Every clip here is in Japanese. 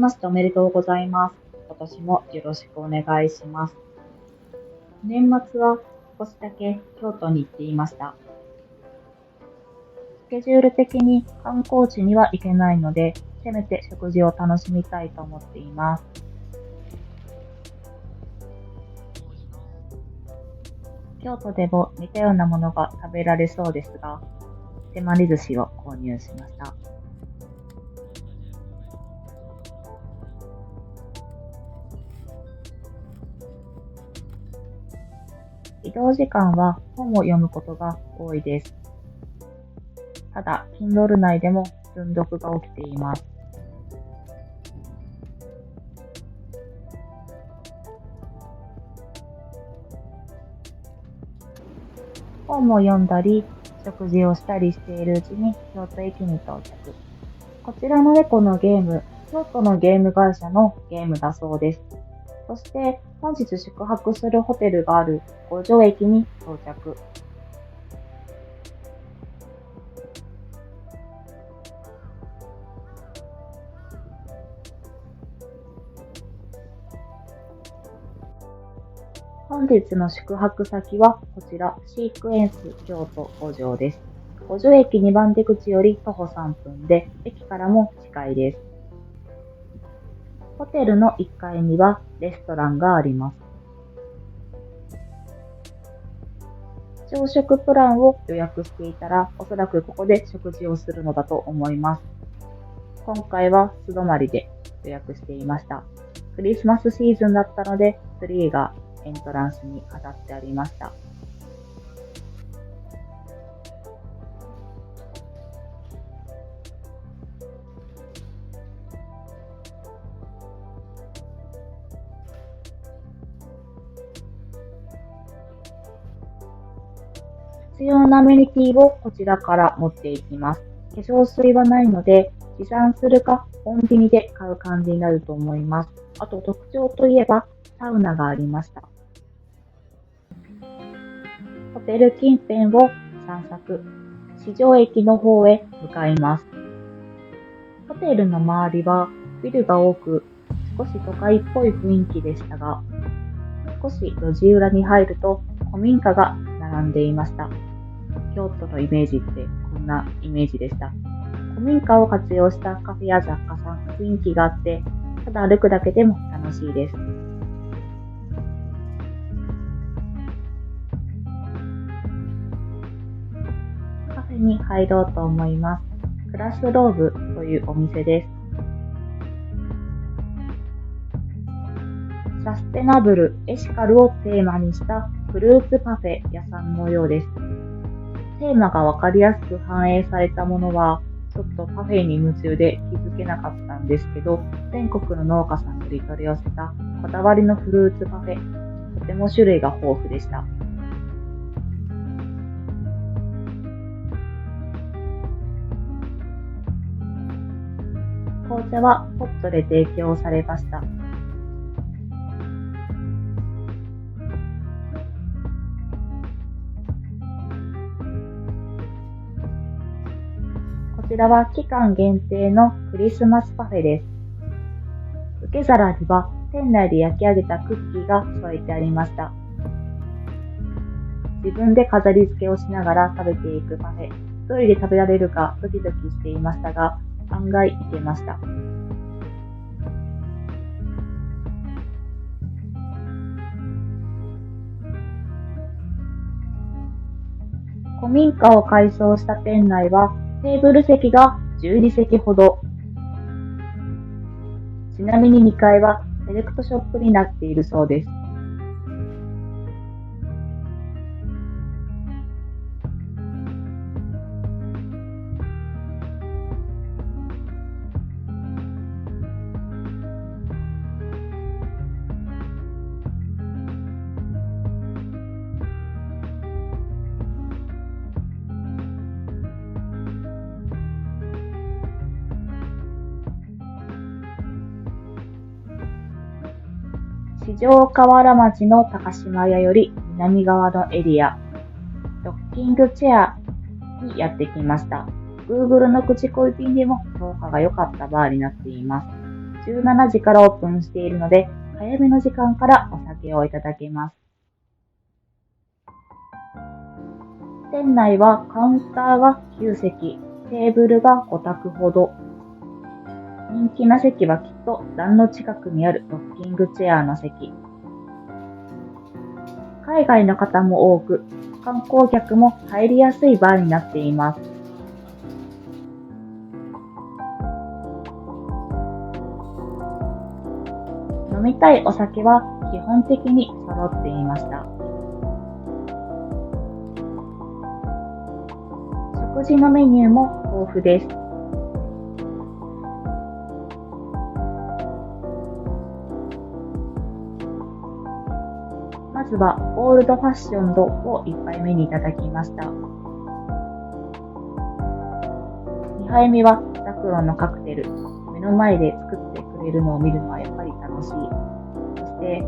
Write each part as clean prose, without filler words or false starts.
ましておめでとうございます。今年もよろしくお願いします。年末は少しだけ京都に行っていました。スケジュール的に観光地には行けないので、せめて食事を楽しみたいと思っています。京都でも似たようなものが食べられそうですが、手まり寿司を購入しました。移動時間は本を読むことが多いです。ただ、Kindle 内でも積読が起きています。本を読んだり、食事をしたりしているうちに京都駅に到着。こちらの猫のゲーム、京都のゲーム会社のゲームだそうです。そして、本日宿泊するホテルがある五条駅に到着。本日の宿泊先はこちら、シークエンス京都五条です。五条駅2番出口より徒歩3分で、駅からも近いです。ホテルの1階にはレストランがあります。朝食プランを予約していたら、おそらくここで食事をするのだと思います。今回は素泊まりで予約していました。クリスマスシーズンだったので、ツリーがエントランスに飾ってありました。必要なアメニティをこちらから持っていきます。化粧水はないので、持参するかコンビニで買う感じになると思います。あと特徴といえば、サウナがありました。ホテル近辺を散策、四条駅の方へ向かいます。ホテルの周りはビルが多く、少し都会っぽい雰囲気でしたが、少し路地裏に入ると古民家が並んでいました。京都のイメージってこんなイメージでした。古民家を活用したカフェや雑貨さん、雰囲気があって、ただ歩くだけでも楽しいです。カフェに入ろうと思います。クラスローブというお店です。サステナブル、エシカルをテーマにしたフルーツパフェ屋さんのようです。テーマがわかりやすく反映されたものは、ちょっとパフェに夢中で気づけなかったんですけど、全国の農家さんより取り寄せたこだわりのフルーツパフェ、とても種類が豊富でした。紅茶はホットで提供されました。こちらは期間限定のクリスマスパフェです。受け皿には店内で焼き上げたクッキーが添えてありました。自分で飾り付けをしながら食べていくパフェ。一人で食べられるかドキドキしていましたが、案外いけました。古民家を改装した店内はテーブル席が12席ほど。ちなみに2階はセレクトショップになっているそうです。四条河原町の高島屋より南側のエリア、ロッキングチェアにやってきました。Google の口コミ便でも評価が良かったバーになっています。17時からオープンしているので、早めの時間からお酒をいただけます。店内はカウンターが9席、テーブルが5卓ほど。人気な席はきっと段の近くにあるロッキングチェアの席。海外の方も多く、観光客も入りやすいバーになっています。飲みたいお酒は基本的に揃っていました。食事のメニューも豊富です。まずはオールドファッションドを1杯目にいただきました。2杯目はザクロのカクテル。目の前で作ってくれるのを見るのはやっぱり楽しい。そして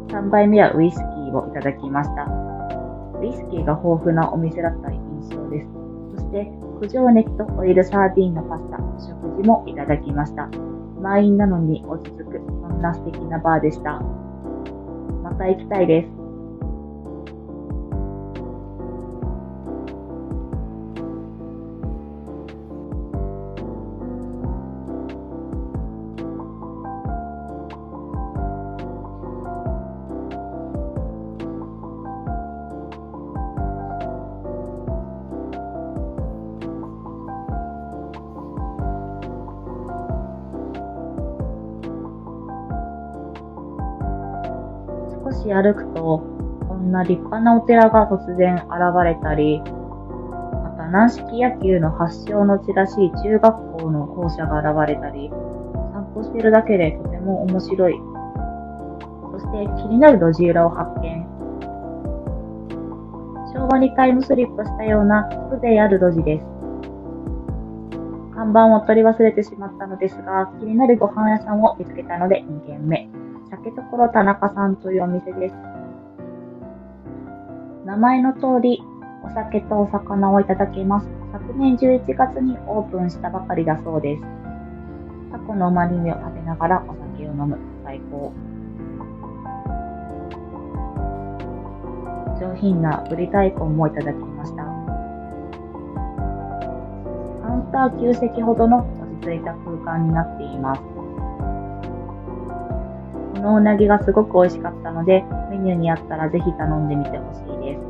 3杯目はウイスキーをいただきました。ウイスキーが豊富なお店だった印象です。そして九条ネギとオイルサーディンのパスタ、食事もいただきました。満員なのに落ち着く、そんな素敵なバーでした。また行きたいです。少し歩くと、こんな立派なお寺が突然現れたり、また軟式野球の発祥の地らしい中学校の校舎が現れたり、散歩しているだけでとても面白い。そして気になる路地裏を発見。昭和にタイムスリップしたような風情ある路地です。看板を取り忘れてしまったのですが、気になるご飯屋さんを見つけたので2軒目。酒所田中さんというお店です。名前の通り、お酒とお魚をいただけます。昨年11月にオープンしたばかりだそうです。タコのマリネを食べながらお酒を飲む。最高。上品なぶり大根もいただきました。カウンター9席ほどの落ち着いた空間になっています。このうなぎがすごく美味しかったので、メニューにあったらぜひ頼んでみてほしいです。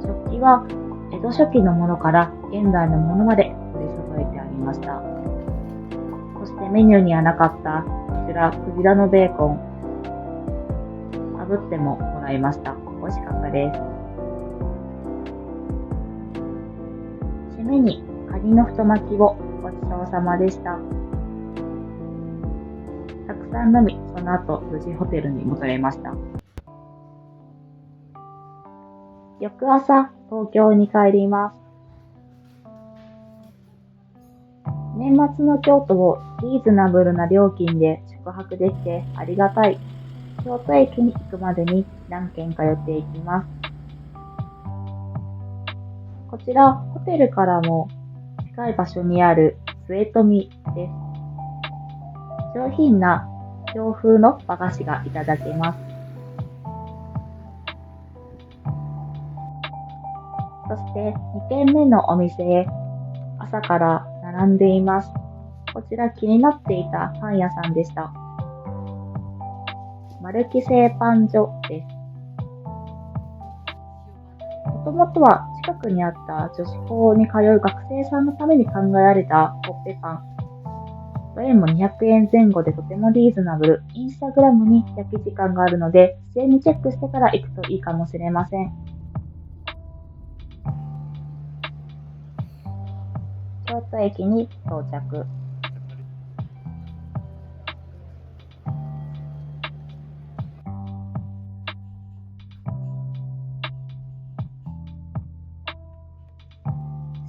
食器は江戸初期のものから現代のものまで取り揃えてありました。そしてメニューにはなかったこちらクジラのベーコン、炙ってももらいました。美味しかったです。締めにカニの太巻きをごちそうさまでした。たくさん飲み、その後無事ホテルに戻れました。翌朝、東京に帰ります。年末の京都をリーズナブルな料金で宿泊できてありがたい。京都駅に行くまでに何軒か寄っていきます。こちら、ホテルからも近い場所にある末富です。上品な洋風の和菓子がいただけます。そして2軒目のお店へ朝から並んでいます。こちら気になっていたパン屋さんでした。マルキ製パン所です。もともとは近くにあった女子校に通う学生さんのために考えられたコッペパン。どれも200円前後でとてもリーズナブル。インスタグラムに焼き時間があるので、事前にチェックしてから行くといいかもしれません。京都駅に到着。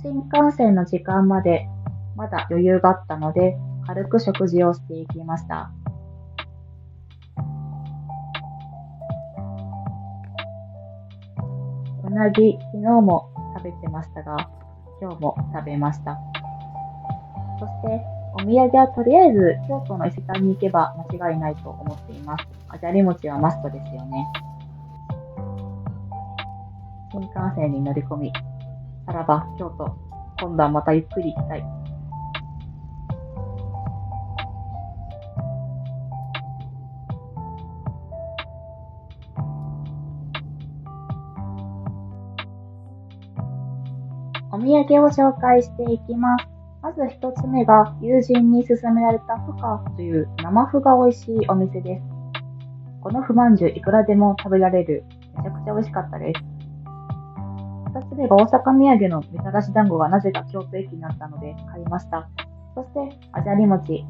新幹線の時間までまだ余裕があったので、軽く食事をしていきました。うなぎ、昨日も食べてましたが、今日も食べました。そして、お土産はとりあえず京都の伊勢丹に行けば間違いないと思っています。あじゃり餅はマストですよね。新幹線に乗り込み、さらば京都、今度はまたゆっくり行きたい。お土産を紹介していきます。まず一つ目が友人に勧められたふかという生麩が美味しいお店です。この麩まんじゅういくらでも食べられる。めちゃくちゃ美味しかったです。二つ目が大阪土産のみたらし団子がなぜか京都駅になったので買いました。そしてあじゃり餅。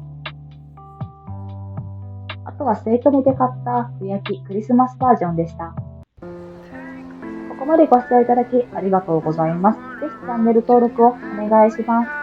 あとは生徒目で買ったふやきクリスマスバージョンでした。ここまでご視聴いただきありがとうございます。ぜひチャンネル登録をお願いします。